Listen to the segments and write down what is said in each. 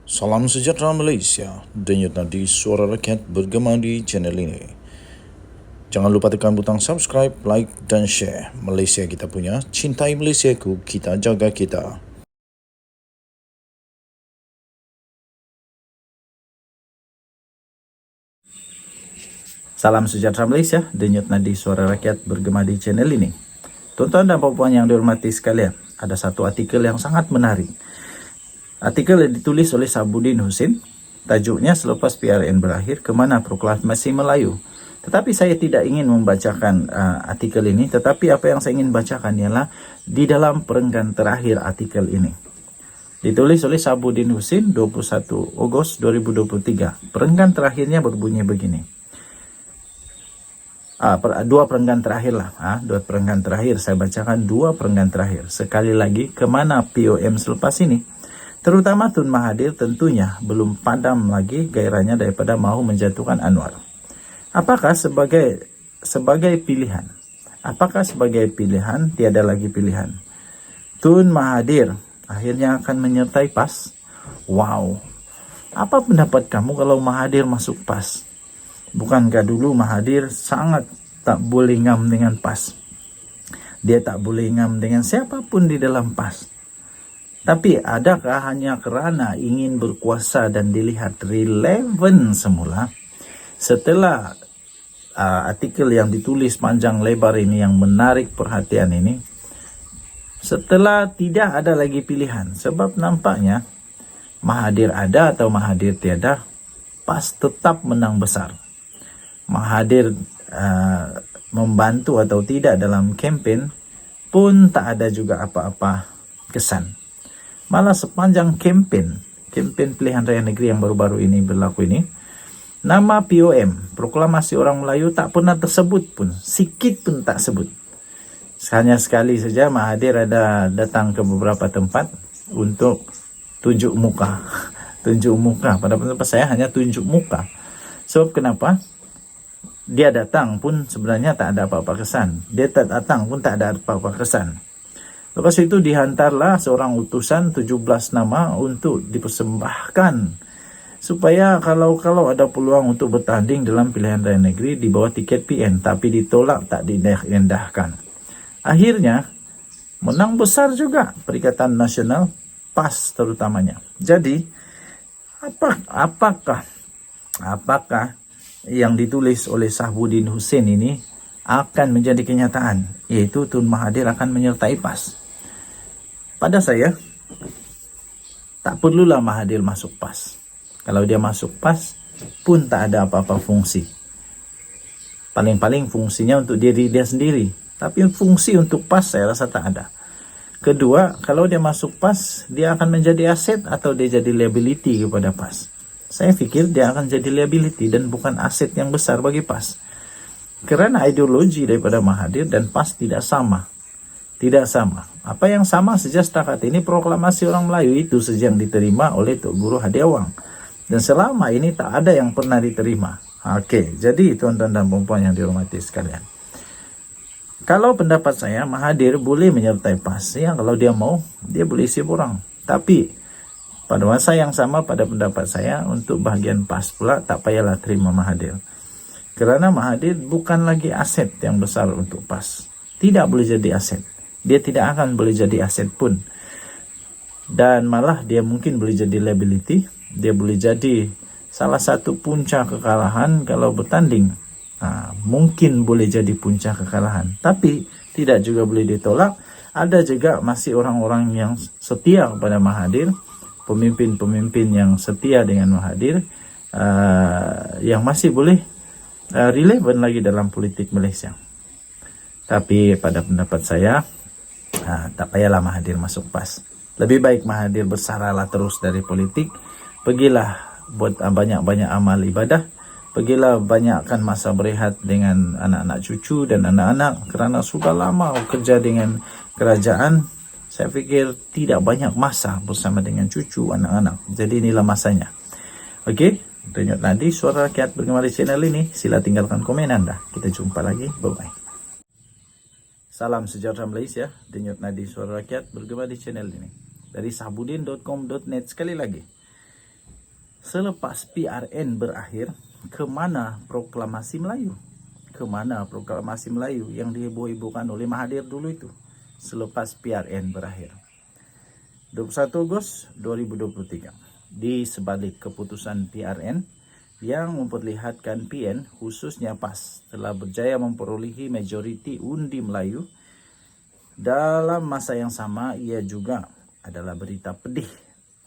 Salam sejahtera Malaysia, denyut nadi suara rakyat bergema di channel ini. Jangan lupa tekan butang subscribe, like dan share. Malaysia kita punya, cintai Malaysiaku, kita jaga kita. Salam sejahtera Malaysia, denyut nadi suara rakyat bergema di channel ini. Tuan-tuan dan puan-puan yang dihormati sekalian, ada satu artikel yang sangat menarik. Artikel yang ditulis oleh Sabuddin Hussein, tajuknya selepas PRN berakhir, kemana proklamasi Melayu. Tetapi saya tidak ingin membacakan artikel ini, tetapi apa yang saya ingin bacakan ialah di dalam perenggan terakhir artikel ini. Ditulis oleh Sabuddin Hussein 21 Ogos 2023. Perenggan terakhirnya berbunyi begini. Dua perenggan terakhir lah. Dua perenggan terakhir. Saya bacakan dua perenggan terakhir. Sekali lagi, kemana POM selepas ini? Terutama Tun Mahathir tentunya belum padam lagi gairahnya daripada mahu menjatuhkan Anwar. Apakah sebagai pilihan? Apakah sebagai pilihan tiada lagi pilihan? Tun Mahathir akhirnya akan menyertai PAS? Wow. Apa pendapat kamu kalau Mahathir masuk PAS? Bukankah dulu Mahathir sangat tak boleh ngam dengan PAS? Dia tak boleh ngam dengan siapapun di dalam PAS. Tapi adakah hanya kerana ingin berkuasa dan dilihat relevan semula? Setelah artikel yang ditulis panjang lebar ini yang menarik perhatian ini, setelah tidak ada lagi pilihan, sebab nampaknya Mahathir ada atau Mahathir tiada, PAS tetap menang besar. Mahathir membantu atau tidak dalam kempen pun tak ada juga apa-apa kesan. Malah sepanjang kempen pilihan raya negeri yang baru-baru ini berlaku ini, nama POM, Proklamasi Orang Melayu, tak pernah tersebut pun, sikit pun tak sebut. Hanya sekali saja Mahathir ada datang ke beberapa tempat untuk tunjuk muka. Tunjuk muka, pada pendapat saya hanya tunjuk muka. Sebab kenapa? Dia datang pun sebenarnya tak ada apa-apa kesan. Dia tak datang pun tak ada apa-apa kesan. Lepas itu dihantarlah seorang utusan 17 nama untuk dipersembahkan. Supaya kalau ada peluang untuk bertanding dalam pilihan raya negeri di bawah tiket PN. Tapi ditolak, tak diendahkan. Akhirnya menang besar juga Perikatan Nasional PAS terutamanya. Jadi apakah yang ditulis oleh Sabuddin Hussein ini akan menjadi kenyataan, yaitu Tun Mahathir akan menyertai PAS? Pada saya, tak perlulah Mahathir masuk PAS. Kalau dia masuk PAS pun tak ada apa-apa fungsi. Paling-paling fungsinya untuk diri dia sendiri. Tapi fungsi untuk PAS saya rasa tak ada. Kedua, kalau dia masuk PAS, dia akan menjadi aset atau dia jadi liability kepada PAS. Saya pikir dia akan jadi liability dan bukan aset yang besar bagi PAS. Kerana ideologi daripada Mahathir dan PAS tidak sama. Tidak sama. Apa yang sama sejak setakat ini, Proklamasi Orang Melayu itu saja yang diterima oleh Tok Guru Hadiawang. Dan selama ini tak ada yang pernah diterima. Okey, jadi tuan-tuan dan puan-puan yang dihormati sekalian, kalau pendapat saya, Mahathir boleh menyertai PAS. Ya, kalau dia mau, dia boleh isi borang. Tapi pada masa yang sama, pada pendapat saya, untuk bahagian PAS pula tak payahlah terima Mahathir. Kerana Mahathir bukan lagi aset yang besar untuk PAS. Tidak boleh jadi aset. Dia tidak akan boleh jadi aset pun. Dan malah dia mungkin boleh jadi liability. Dia boleh jadi salah satu punca kekalahan kalau bertanding. Mungkin boleh jadi punca kekalahan. Tapi tidak juga boleh ditolak. Ada juga masih orang-orang yang setia kepada Mahathir, pemimpin-pemimpin yang setia dengan Mahathir, yang masih boleh relevan lagi dalam politik Malaysia. Tapi pada pendapat saya, tak payahlah Mahathir masuk PAS. Lebih baik Mahathir bersaralah terus dari politik. Pergilah buat banyak-banyak amal ibadah. Pergilah banyakkan masa berehat dengan anak-anak cucu dan anak-anak. Kerana sudah lama kerja dengan kerajaan, saya fikir tidak banyak masa bersama dengan cucu, anak-anak. Jadi inilah masanya. Okey, denyut nadi suara rakyat bergema di channel ini. Sila tinggalkan komen anda. Kita jumpa lagi. Bye-bye. Salam sejahtera Malaysia. Denyut nadi suara rakyat bergema di channel ini. Dari sabuddin.com.net sekali lagi. Selepas PRN berakhir, kemana proklamasi Melayu? Kemana proklamasi Melayu yang diheboh-hebohkan oleh Mahathir dulu itu? Selepas PRN berakhir. 21 Agustus 2023. Di sebalik keputusan PRN yang memperlihatkan PN khususnya PAS telah berjaya memperolehi majoriti undi Melayu, dalam masa yang sama ia juga adalah berita pedih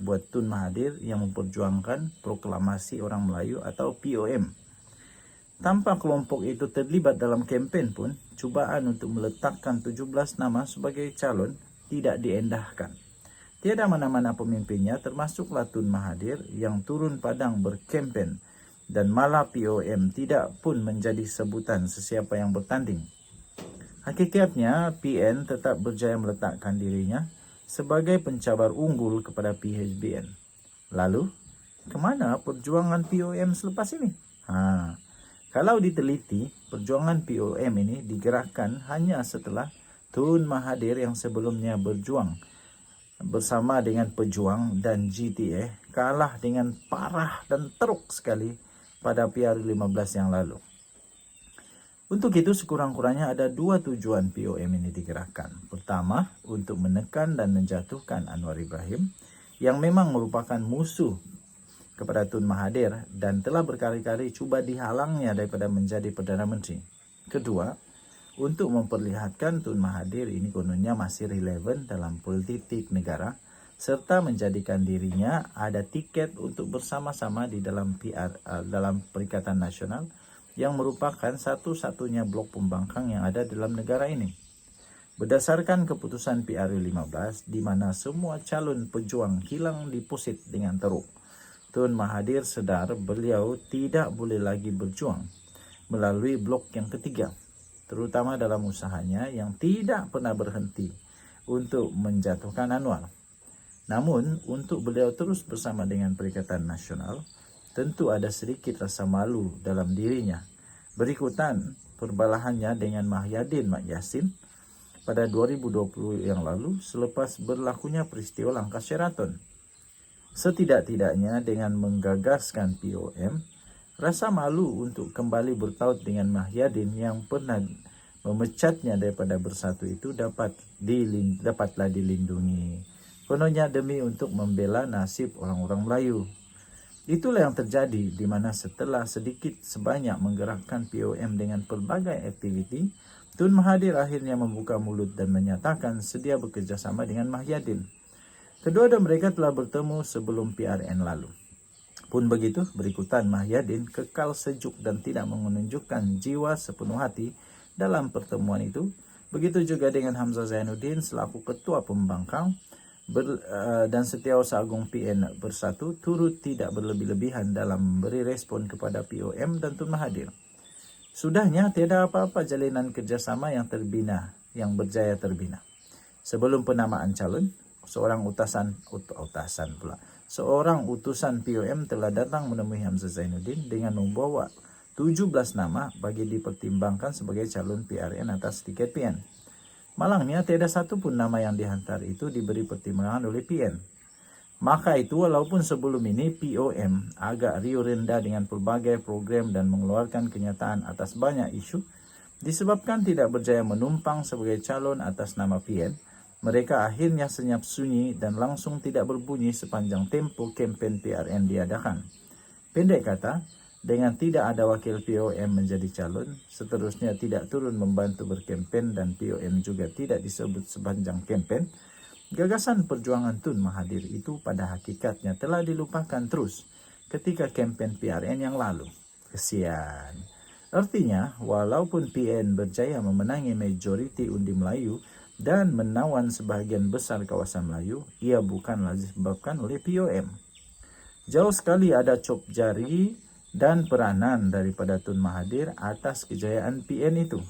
buat Tun Mahathir yang memperjuangkan proklamasi orang Melayu atau POM. Tanpa kelompok itu terlibat dalam kempen pun, cubaan untuk meletakkan 17 nama sebagai calon tidak diendahkan. Tiada mana-mana pemimpinnya termasuklah Tun Mahathir yang turun padang berkempen, dan malah POM tidak pun menjadi sebutan sesiapa yang bertanding. Hakikatnya PN tetap berjaya meletakkan dirinya sebagai pencabar unggul kepada PHBN. Lalu, kemana perjuangan POM selepas ini? Kalau diteliti, perjuangan POM ini digerakkan hanya setelah Tun Mahathir yang sebelumnya berjuang bersama dengan Pejuang dan GTA kalah dengan parah dan teruk sekali pada PR15 yang lalu. Untuk itu sekurang-kurangnya ada dua tujuan POM ini digerakkan. Pertama, untuk menekan dan menjatuhkan Anwar Ibrahim yang memang merupakan musuh kepada Tun Mahathir dan telah berkali-kali cuba dihalangnya daripada menjadi Perdana Menteri. Kedua, untuk memperlihatkan Tun Mahathir ini kononnya masih relevan dalam politik negara serta menjadikan dirinya ada tiket untuk bersama-sama di dalam dalam Perikatan Nasional yang merupakan satu-satunya blok pembangkang yang ada dalam negara ini. Berdasarkan keputusan PR15 di mana semua calon pejuang hilang dipusit dengan teruk, Tun Mahathir sedar beliau tidak boleh lagi berjuang melalui blok yang ketiga, terutama dalam usahanya yang tidak pernah berhenti untuk menjatuhkan Anwar. Namun, untuk beliau terus bersama dengan Perikatan Nasional, tentu ada sedikit rasa malu dalam dirinya. Berikutan perbalahannya dengan Mahyadin Mat Yassin pada 2020 yang lalu selepas berlakunya peristiwa langkah Sheraton. Setidak-tidaknya dengan menggagaskan POM, rasa malu untuk kembali bertaut dengan Mahyadin yang pernah memecatnya daripada Bersatu itu dapatlah dilindungi. Kononnya demi untuk membela nasib orang-orang Melayu. Itulah yang terjadi di mana setelah sedikit sebanyak menggerakkan POM dengan pelbagai aktiviti, Tun Mahathir akhirnya membuka mulut dan menyatakan sedia bekerjasama dengan Mahyadin. Kedua dan mereka telah bertemu sebelum PRN lalu. Pun begitu, berikutan Mahyadin kekal sejuk dan tidak menunjukkan jiwa sepenuh hati dalam pertemuan itu. Begitu juga dengan Hamzah Zainuddin selaku ketua pembangkang dan Setiausaha Agung PN Bersatu turut tidak berlebih-lebihan dalam memberi respon kepada POM dan Tun Mahathir. Sudahnya tiada apa-apa jalinan kerjasama yang berjaya terbina. Sebelum penamaan calon, seorang utusan POM telah datang menemui Hamzah Zainuddin dengan membawa 17 nama bagi dipertimbangkan sebagai calon PRN atas tiket PN. Malangnya tiada satu pun nama yang dihantar itu diberi pertimbangan oleh PN. Maka itu walaupun sebelum ini POM agak riuh rendah dengan pelbagai program dan mengeluarkan kenyataan atas banyak isu, disebabkan tidak berjaya menumpang sebagai calon atas nama PN, mereka akhirnya senyap sunyi dan langsung tidak berbunyi sepanjang tempo kempen PRN diadakan. Pendek kata, dengan tidak ada wakil POM menjadi calon, seterusnya tidak turun membantu berkempen dan POM juga tidak disebut sepanjang kempen, gagasan perjuangan Tun Mahathir itu pada hakikatnya telah dilupakan terus ketika kempen PRN yang lalu. Kesian. Artinya, walaupun PN berjaya memenangi majoriti undi Melayu dan menawan sebahagian besar kawasan Melayu, ia bukanlah disebabkan oleh POM. Jauh sekali ada cop jari dan peranan daripada Tun Mahathir atas kejayaan PN itu.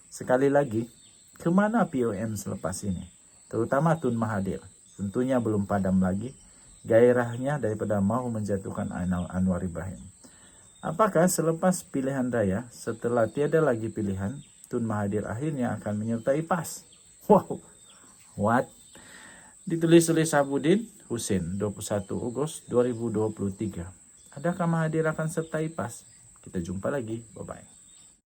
Sekali lagi, kemana POM selepas ini? Terutama Tun Mahathir. Tentunya belum padam lagi gairahnya daripada mahu menjatuhkan Anwar Ibrahim. Apakah selepas pilihan raya, setelah tiada lagi pilihan, Tun Mahathir akhirnya akan menyertai PAS? Wow, what? Ditulis oleh Sahabudin Hussein, 21 Agustus 2023. Adakah Mahathir akan sertai PAS? Kita jumpa lagi. Bye-bye.